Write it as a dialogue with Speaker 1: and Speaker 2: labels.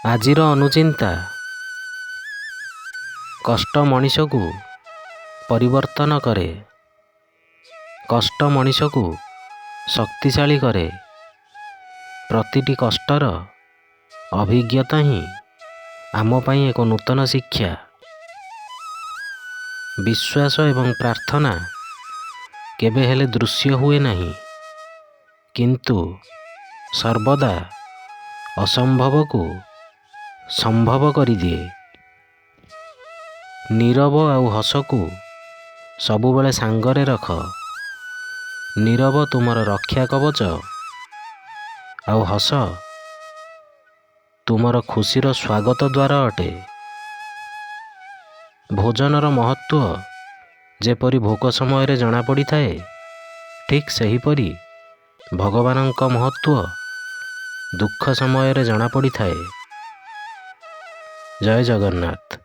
Speaker 1: ଆଜିର ଅନୁଚିନ୍ତା କଷ୍ଟ ମଣିଷକୁ ପରିବର୍ତ୍ତନ କରେ। କଷ୍ଟ ମଣିଷକୁ ଶକ୍ତିଶାଳୀ କରେ। ପ୍ରତିଟି କଷ୍ଟର ଅଭିଜ୍ଞତା ହିଁ ଆମ ପାଇଁ ଏକ ନୂତନ ଶିକ୍ଷା। ବିଶ୍ୱାସ ଏବଂ ପ୍ରାର୍ଥନା କେବେ ହେଲେ ଦୃଶ୍ୟ ହୁଏ ନାହିଁ, କିନ୍ତୁ ସର୍ବଦା ଅସମ୍ଭବକୁ ସମ୍ଭବ କରିଦିଏ। ନୀରବ ଆଉ ହସକୁ ସବୁବେଳେ ସାଙ୍ଗରେ ରଖ। ନୀରବ ତୁମର ରକ୍ଷା କବଚ, ଆଉ ହସ ତୁମର ଖୁସିର ସ୍ୱାଗତ ଦ୍ୱାର ଅଟେ। ଭୋଜନର ମହତ୍ତ୍ୱ ଯେପରି ଭୋକ ସମୟରେ ଜଣାପଡ଼ିଥାଏ, ଠିକ୍ ସେହିପରି ଭଗବାନଙ୍କ ମହତ୍ତ୍ୱ ଦୁଃଖ ସମୟରେ ଜଣାପଡ଼ିଥାଏ। ଜୟ ଜଗନ୍ନାଥ।